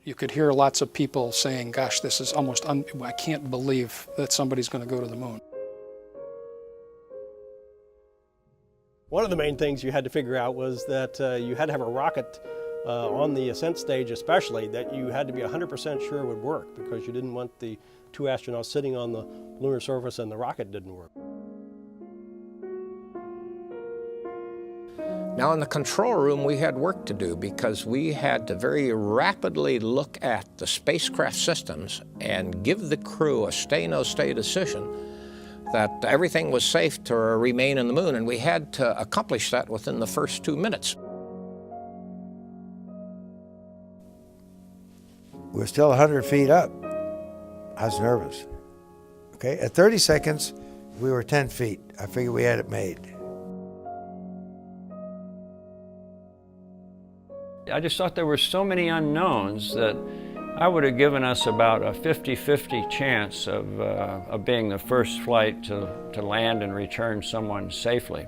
You could hear lots of people saying, gosh, this is almost, I can't believe that somebody's going to go to the moon. One of the main things you had to figure out was that you had to have a rocket on the ascent stage especially that you had to be 100% sure would work, because you didn't want the two astronauts sitting on the lunar surface and the rocket didn't work. Now in the control room we had work to do, because we had to very rapidly look at the spacecraft systems and give the crew a stay-no-stay decision that everything was safe to remain in the moon, and we had to accomplish that within the first 2 minutes. We were still 100 feet up. I was nervous. Okay, at 30 seconds, we were 10 feet. I figured we had it made. I just thought there were so many unknowns that I would have given us about a 50-50 chance of being the first flight to land and return someone safely.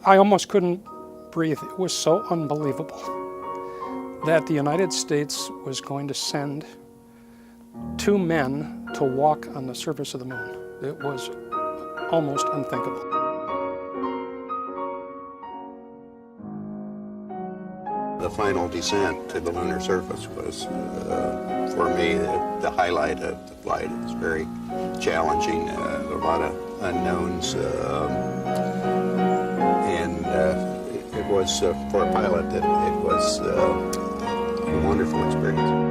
I almost couldn't breathe. It was so unbelievable that the United States was going to send 2 men to walk on the surface of the moon. It was almost unthinkable. The final descent to the lunar surface was, for me, the highlight of the flight. It was very challenging, a lot of unknowns, and it was, for a pilot, it was a wonderful experience.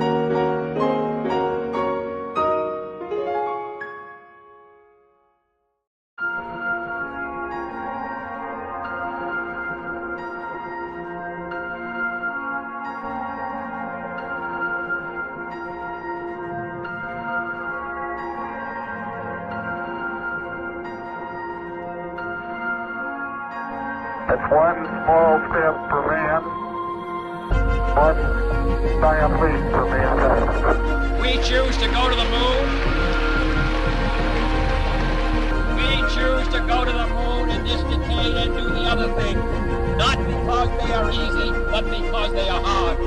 It's one small step for man, one giant leap for mankind. We choose to go to the moon. We choose to go to the moon in this decade and do the other thing. Not because they are easy, but because they are hard.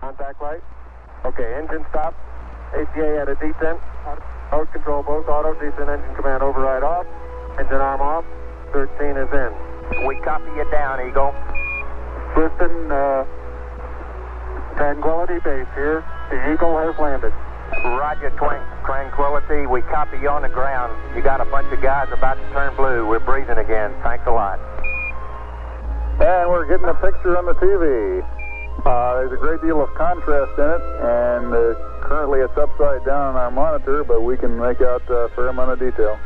Contact light. Okay, engine stop. APA at a descent. Mode control both auto. Descent engine command override off. Engine arm off. 13 is in. We copy you down, Eagle. Houston, Tranquility Base here. The Eagle has landed. Roger, Tranquility. We copy you on the ground. You got a bunch of guys about to turn blue. We're breathing again. Thanks a lot. And we're getting a picture on the TV. There's a great deal of contrast in it, and currently it's upside down on our monitor, but we can make out a fair amount of detail.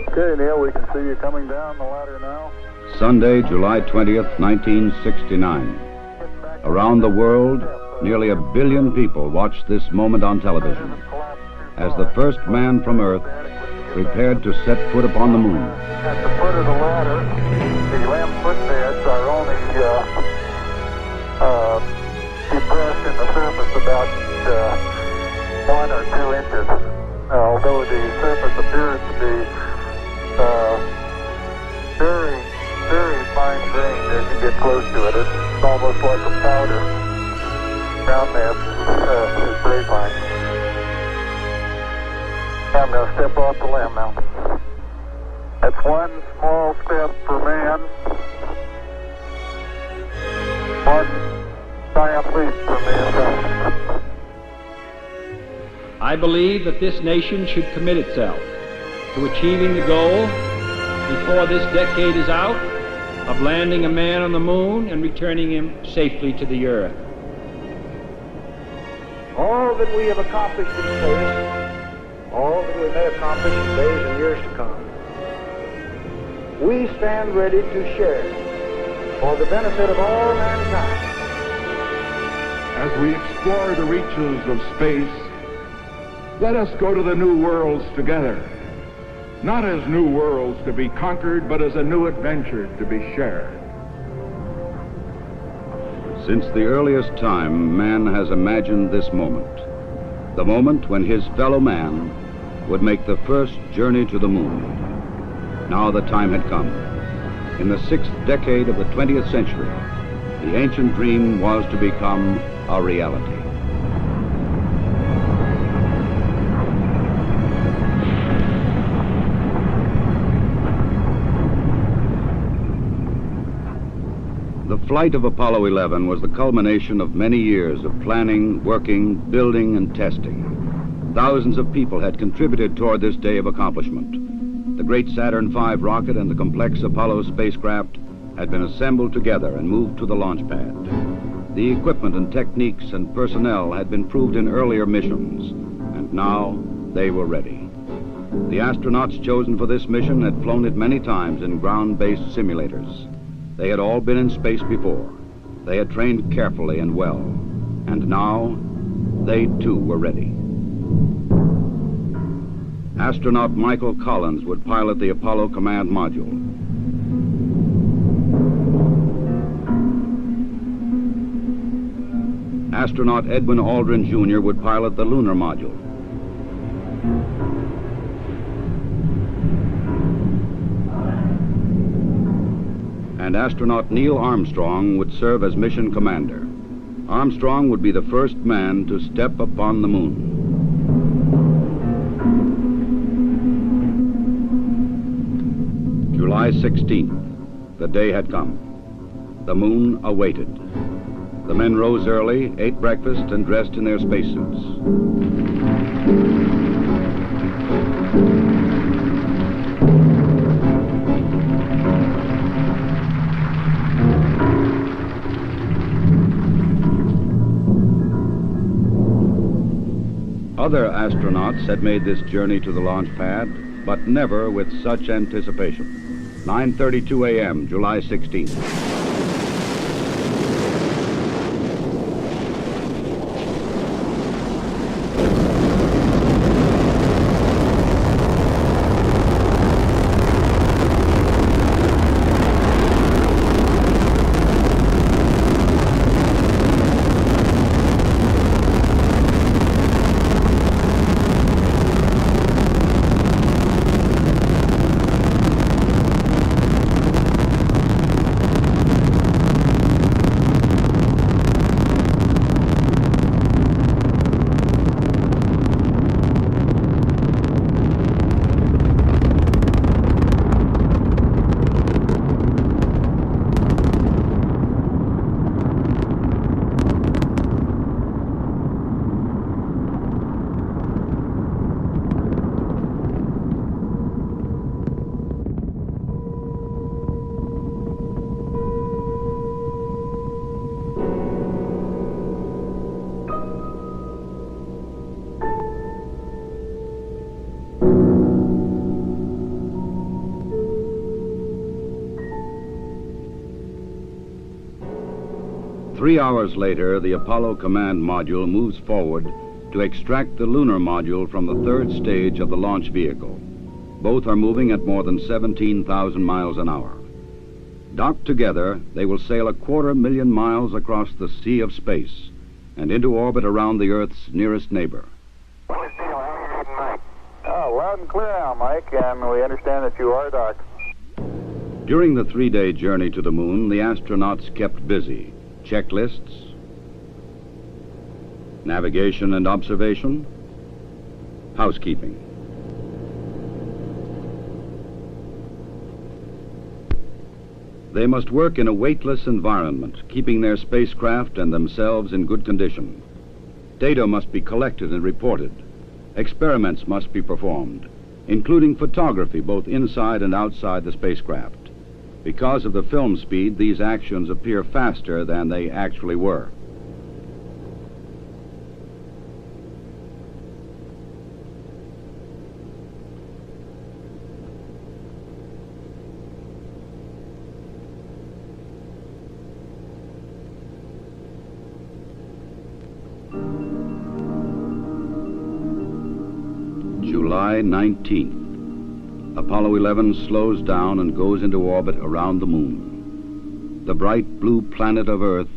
Okay, Neil, we can see you coming down the ladder now. Sunday, July 20th, 1969. Around the world, nearly 1 billion people watched this moment on television as the first man from Earth prepared to set foot upon the moon. At the foot of the ladder, the lamp footbeds are only depressed in the surface about 1 or 2 inches, although the surface appears to be very, very fine grained as you get close to it. It's almost like a powder. Ground mass is very fine. I'm going to step off the limb now. That's 1 small step for man, 1 giant leap for mankind. I believe that this nation should commit itself to achieving the goal before this decade is out of landing a man on the moon and returning him safely to the earth. All that we have accomplished in space, all that we may accomplish in days and years to come, we stand ready to share for the benefit of all mankind. As we explore the reaches of space, let us go to the new worlds together, not as new worlds to be conquered, but as a new adventure to be shared. Since the earliest time, man has imagined this moment, the moment when his fellow man would make the first journey to the moon. Now the time had come. In the 6th decade of the 20th century, the ancient dream was to become a reality. The flight of Apollo 11 was the culmination of many years of planning, working, building, and testing. Thousands of people had contributed toward this day of accomplishment. The great Saturn V rocket and the complex Apollo spacecraft had been assembled together and moved to the launch pad. The equipment and techniques and personnel had been proved in earlier missions, and now they were ready. The astronauts chosen for this mission had flown it many times in ground-based simulators. They had all been in space before. They had trained carefully and well, and now they too were ready. Astronaut Michael Collins would pilot the Apollo Command Module. Astronaut Edwin Aldrin Jr. would pilot the Lunar Module. And astronaut Neil Armstrong would serve as mission commander. Armstrong would be the first man to step upon the moon. July 16th, the day had come. The moon awaited. The men rose early, ate breakfast, and dressed in their spacesuits. Other astronauts had made this journey to the launch pad, but never with such anticipation. 9:32 a.m., July 16th. 3 hours later, the Apollo command module moves forward to extract the lunar module from the third stage of the launch vehicle. Both are moving at more than 17,000 miles an hour. Docked together, they will sail 250,000 miles across the sea of space and into orbit around the Earth's nearest neighbor. Oh, loud and clear now, Mike, and we understand that you are docked. During the 3-day journey to the moon, the astronauts kept busy. Checklists, navigation and observation, housekeeping. They must work in a weightless environment, keeping their spacecraft and themselves in good condition. Data must be collected and reported. Experiments must be performed, including photography both inside and outside the spacecraft. Because of the film speed, these actions appear faster than they actually were. July 19th. Apollo 11 slows down and goes into orbit around the moon. The bright blue planet of Earth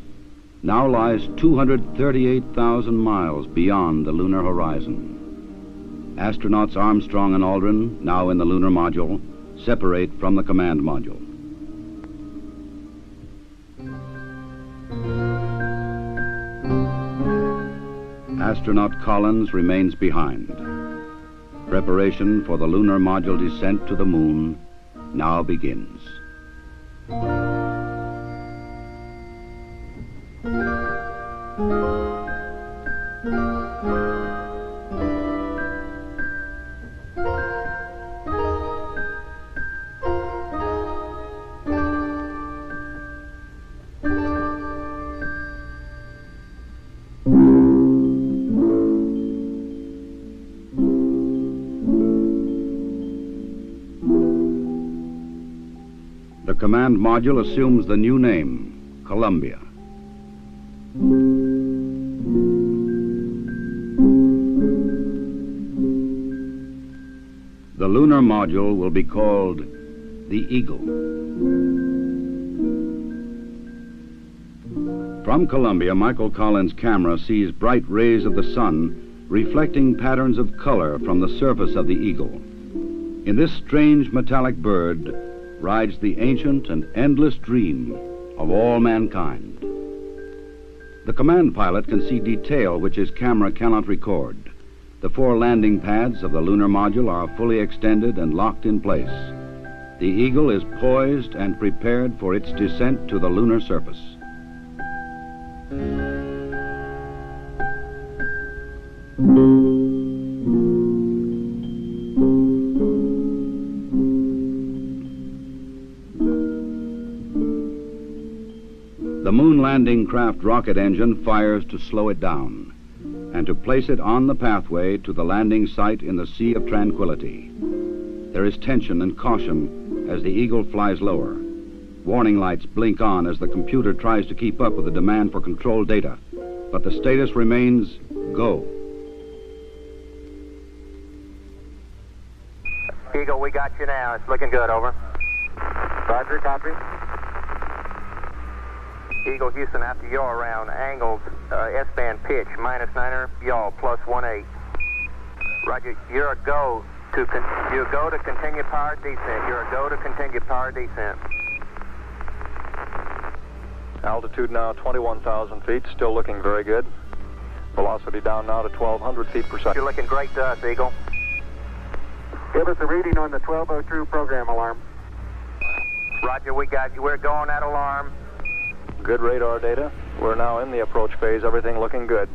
now lies 238,000 miles beyond the lunar horizon. Astronauts Armstrong and Aldrin, now in the lunar module, separate from the command module. Astronaut Collins remains behind. Preparation for the lunar module descent to the moon now begins. The command module assumes the new name, Columbia. The lunar module will be called the Eagle. From Columbia, Michael Collins' camera sees bright rays of the sun reflecting patterns of color from the surface of the Eagle. In this strange metallic bird rides the ancient and endless dream of all mankind. The command pilot can see detail which his camera cannot record. The 4 landing pads of the lunar module are fully extended and locked in place. The Eagle is poised and prepared for its descent to the lunar surface. The moon landing craft rocket engine fires to slow it down and to place it on the pathway to the landing site in the Sea of Tranquility. There is tension and caution as the Eagle flies lower. Warning lights blink on as the computer tries to keep up with the demand for control data, but the status remains go. Eagle, we got you now. It's looking good, over. Roger, copy. Eagle Houston, after yaw around, angled S-band pitch, -9er, yaw, +18. Roger, you're a go to continue power descent. You're a go to continue power descent. Altitude now 21,000 feet, still looking very good. Velocity down now to 1,200 feet per second. You're looking great to us, Eagle. Give us a reading on the 1202 program alarm. Roger, we got you. We're going at alarm. Good radar data. We're now in the approach phase. Everything looking good.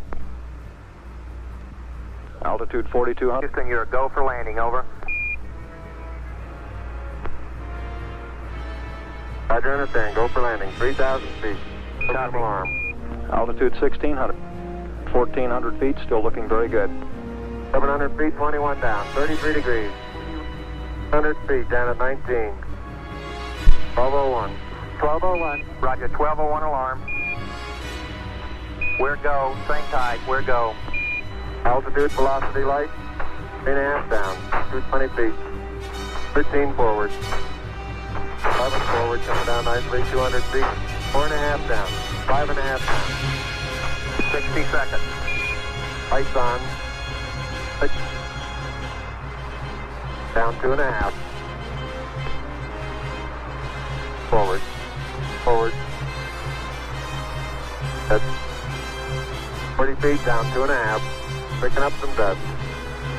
Altitude 4,200. Houston, you're a go for landing, over. Roger, understand. Go for landing. 3,000 feet. Program alarm. Altitude 1,600. 1,400 feet, still looking very good. 700 feet, 21 down. 33 degrees. 100 feet, down at 19. 1201. 1201. Roger, 1201 alarm. We're go. Same tide. We're go. Altitude, velocity, light. 3.5 down. 220 feet. 13 forward. 11 forward, coming down nicely. 200 feet. 4.5 down. 5.5 down. 60 seconds. Lights on. 6. Down 2.5. Forward. Forward. That's 40 feet, down 2.5. Picking up some dust.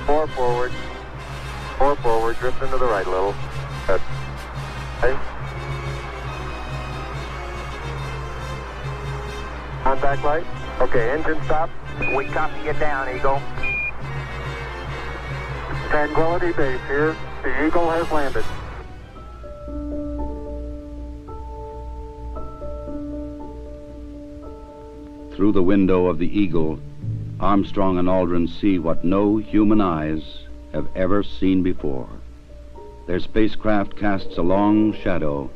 4 forward. 4 forward. Drifting to the right a little. That's okay. Contact light. Okay, engine stop. We copy you down, Eagle. Tranquility Base here. The Eagle has landed. Through the window of the Eagle, Armstrong and Aldrin see what no human eyes have ever seen before. Their spacecraft casts a long shadow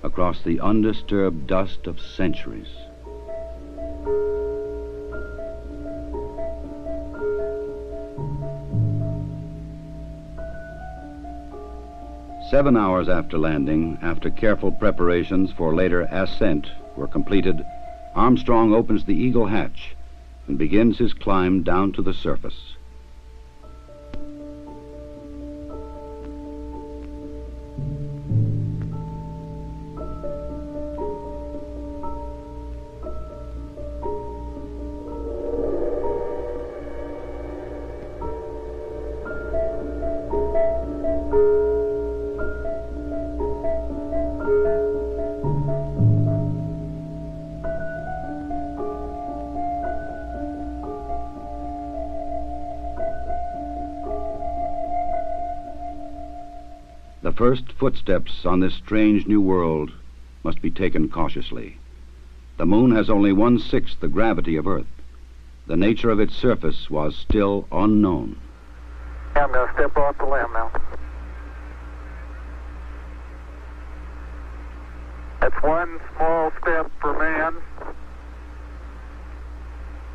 across the undisturbed dust of centuries. Seven hours after landing, after careful preparations for later ascent were completed, Armstrong opens the Eagle hatch and begins his climb down to the surface. The first footsteps on this strange new world must be taken cautiously. The moon has only 1/6 the gravity of Earth. The nature of its surface was still unknown. I'm going to step off the limb now. That's one small step for man,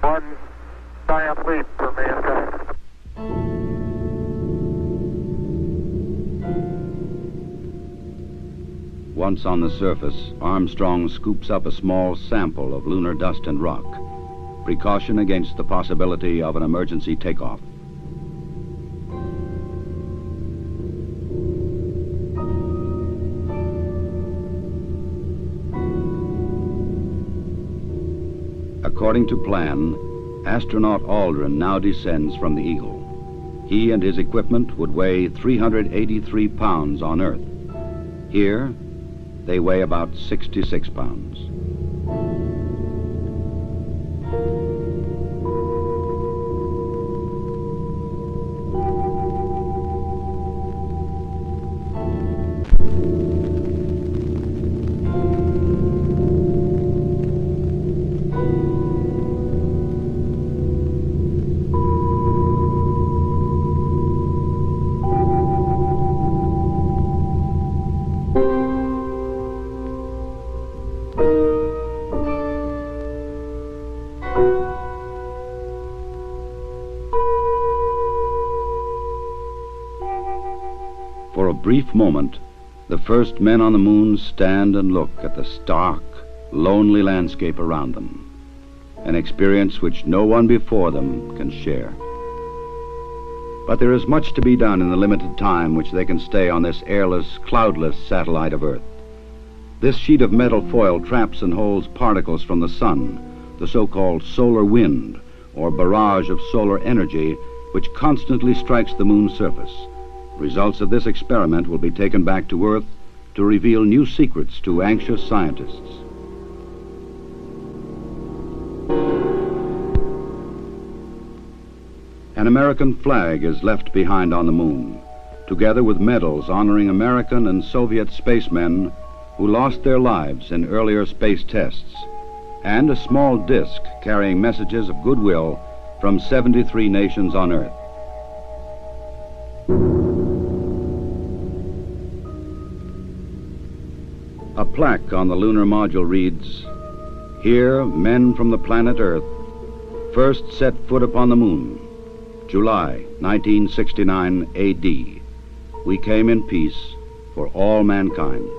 one giant leap for mankind. Once on the surface, Armstrong scoops up a small sample of lunar dust and rock, precaution against the possibility of an emergency takeoff. According to plan, astronaut Aldrin now descends from the Eagle. He and his equipment would weigh 383 pounds on Earth. Here, they weigh about 66 pounds. For a brief moment, the first men on the moon stand and look at the stark, lonely landscape around them, an experience which no one before them can share. But there is much to be done in the limited time which they can stay on this airless, cloudless satellite of Earth. This sheet of metal foil traps and holds particles from the sun, the so-called solar wind, or barrage of solar energy, which constantly strikes the moon's surface. Results of this experiment will be taken back to Earth to reveal new secrets to anxious scientists. An American flag is left behind on the moon, together with medals honoring American and Soviet spacemen who lost their lives in earlier space tests, and a small disc carrying messages of goodwill from 73 nations on Earth. A plaque on the lunar module reads, "Here, men from the planet Earth first set foot upon the moon, July 1969 AD. We came in peace for all mankind.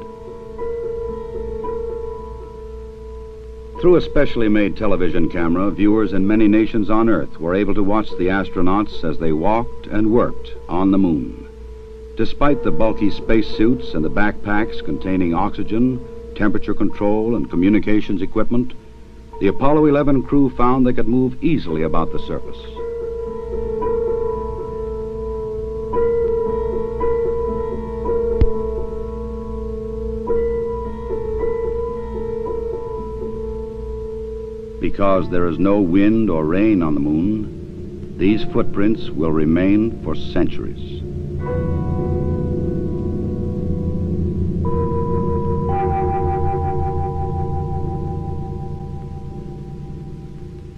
Through a specially made television camera, viewers in many nations on Earth were able to watch the astronauts as they walked and worked on the moon. Despite the bulky spacesuits and the backpacks containing oxygen, temperature control, and communications equipment, the Apollo 11 crew found they could move easily about the surface. Because there is no wind or rain on the moon, these footprints will remain for centuries.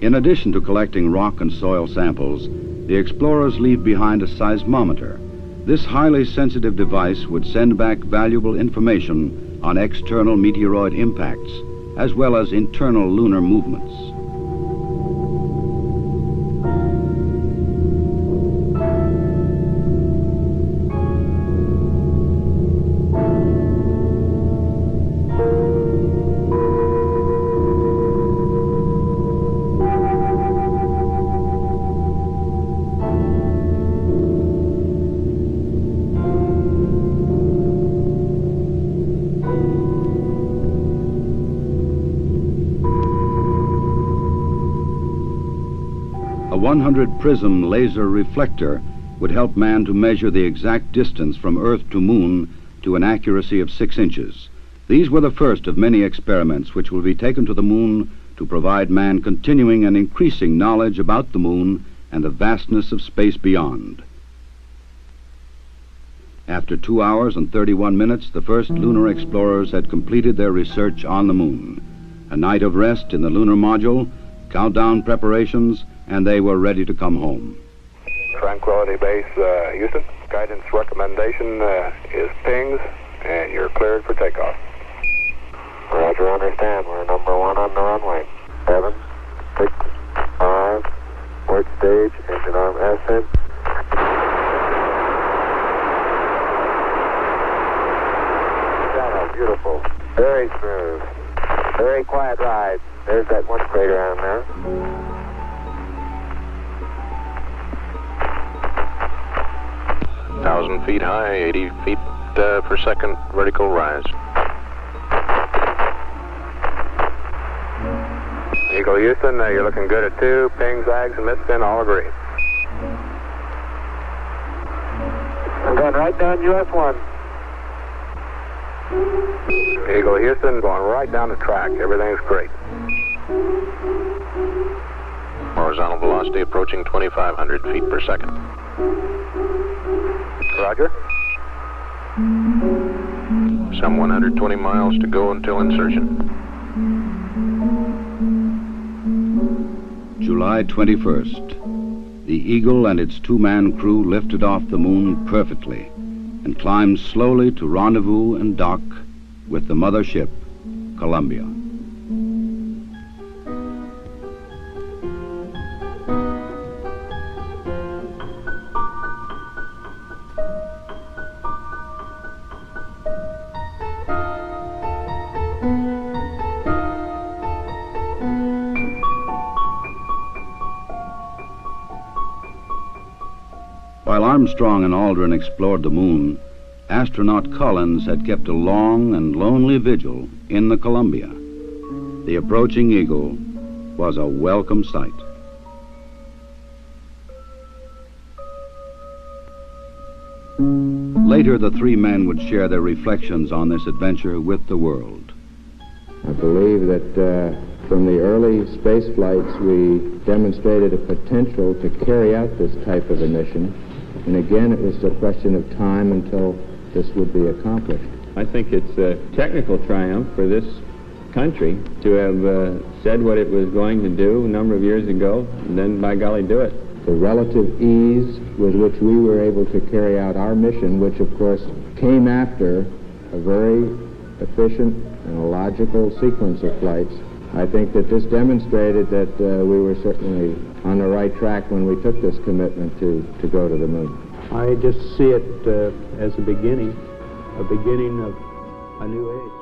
In addition to collecting rock and soil samples, the explorers leave behind a seismometer. This highly sensitive device would send back valuable information on external meteoroid impacts, as well as internal lunar movements. A 100 prism laser reflector would help man to measure the exact distance from Earth to Moon to an accuracy of 6 inches. These were the first of many experiments which will be taken to the Moon to provide man continuing and increasing knowledge about the Moon and the vastness of space beyond. After 2 hours and 31 minutes, the first lunar explorers had completed their research on the Moon. A night of rest in the lunar module, countdown preparations, and they were ready to come home. Tranquility Base, Houston. Guidance recommendation is pings, and you're cleared for takeoff. Roger, understand. We're number 1 on the runway. 7, 6, 5, port stage, engine arm ascent. Shadow, beautiful. Very smooth. Very quiet ride. There's that one crater on there. 1,000 feet high, 80 feet per second vertical rise. Eagle Houston, you're looking good at 2. Ping, zags, and misspin all agree. I'm going right down US-1. Eagle Houston, going right down the track. Everything's great. Horizontal velocity approaching 2,500 feet per second. Roger. Some 120 miles to go until insertion. July 21st. The Eagle and its 2-man crew lifted off the Moon perfectly and climbed slowly to rendezvous and dock with the mothership, Columbia. While Armstrong and Aldrin explored the Moon, astronaut Collins had kept a long and lonely vigil in the Columbia. The approaching Eagle was a welcome sight. Later, the 3 men would share their reflections on this adventure with the world. I believe that from the early space flights, we demonstrated a potential to carry out this type of a mission. And again, it was a question of time until this would be accomplished. I think it's a technical triumph for this country to have said what it was going to do a number of years ago, and then, by golly, do it. The relative ease with which we were able to carry out our mission, which, of course, came after a very efficient and a logical sequence of flights, I think that this demonstrated that we were certainly on the right track when we took this commitment to go to the moon. I just see it as a beginning of a new age.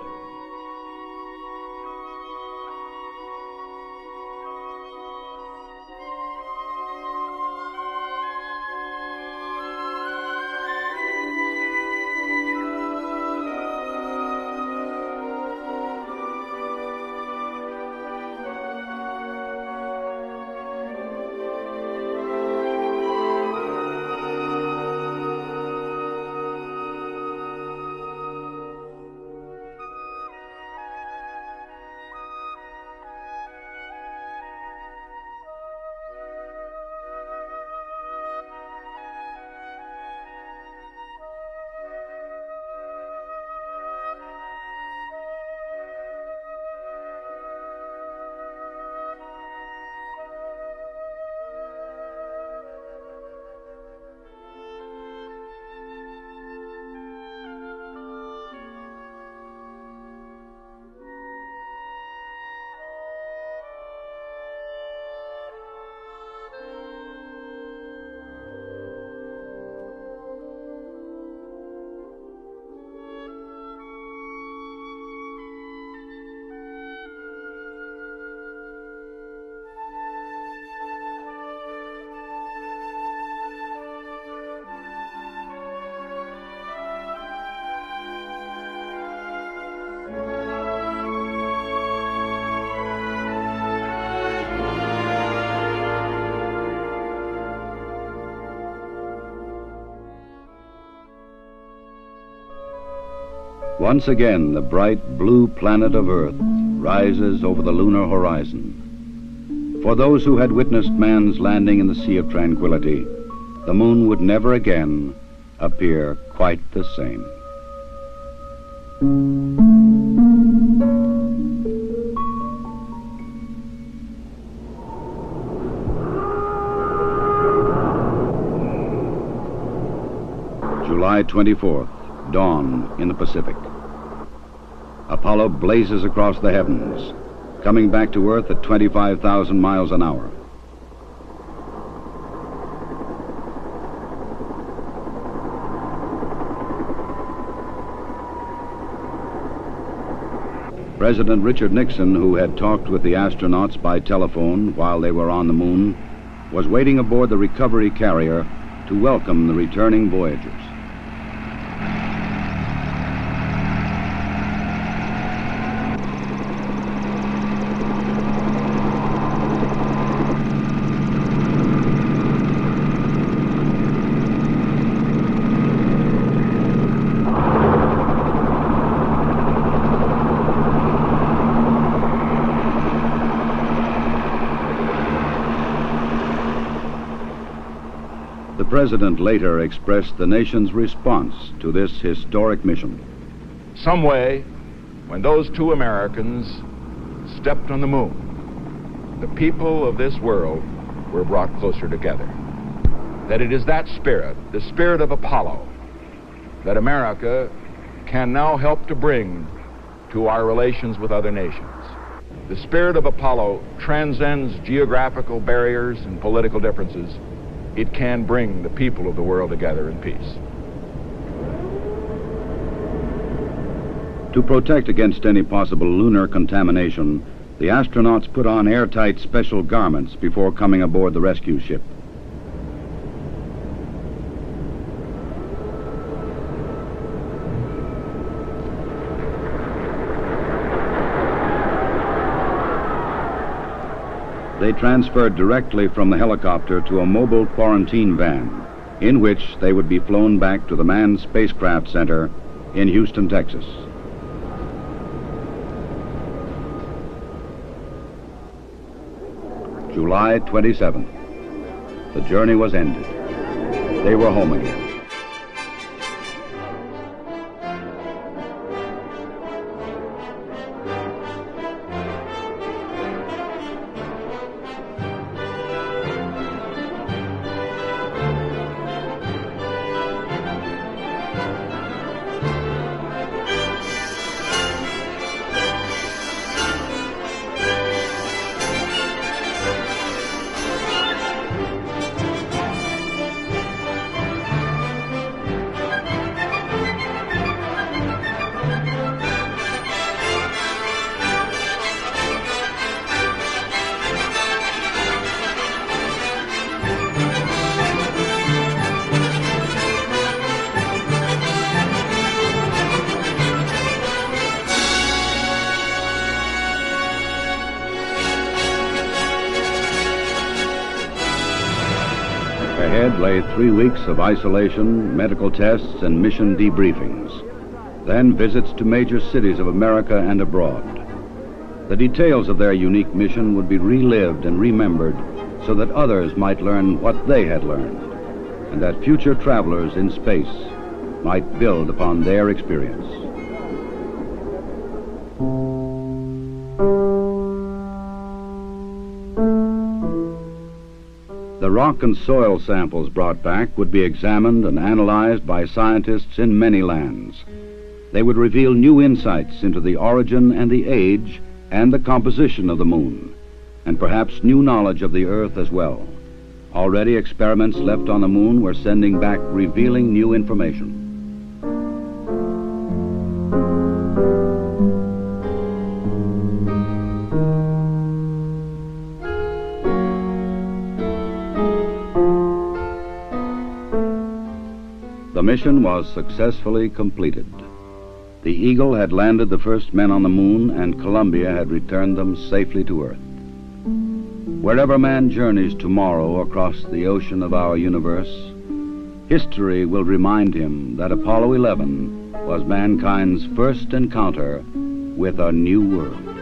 Once again, the bright blue planet of Earth rises over the lunar horizon. For those who had witnessed man's landing in the Sea of Tranquility, the moon would never again appear quite the same. July 24th, dawn in the Pacific. Apollo blazes across the heavens, coming back to Earth at 25,000 miles an hour. President Richard Nixon, who had talked with the astronauts by telephone while they were on the moon, was waiting aboard the recovery carrier to welcome the returning voyagers. The President later expressed the nation's response to this historic mission. Some way, when those two Americans stepped on the moon, the people of this world were brought closer together. That it is that spirit, the spirit of Apollo, that America can now help to bring to our relations with other nations. The spirit of Apollo transcends geographical barriers and political differences. It can bring the people of the world together in peace. To protect against any possible lunar contamination, the astronauts put on airtight special garments before coming aboard the rescue ship. They transferred directly from the helicopter to a mobile quarantine van, in which they would be flown back to the Manned Spacecraft Center in Houston, Texas. July 27th. The journey was ended. They were home again. Ahead lay 3 weeks of isolation, medical tests, and mission debriefings. Then visits to major cities of America and abroad. The details of their unique mission would be relived and remembered so that others might learn what they had learned, and that future travelers in space might build upon their experience. The rock and soil samples brought back would be examined and analyzed by scientists in many lands. They would reveal new insights into the origin and the age and the composition of the moon, and perhaps new knowledge of the Earth as well. Already experiments left on the moon were sending back revealing new information. The mission was successfully completed. The Eagle had landed the first men on the moon, and Columbia had returned them safely to Earth. Wherever man journeys tomorrow across the ocean of our universe, history will remind him that Apollo 11 was mankind's first encounter with a new world.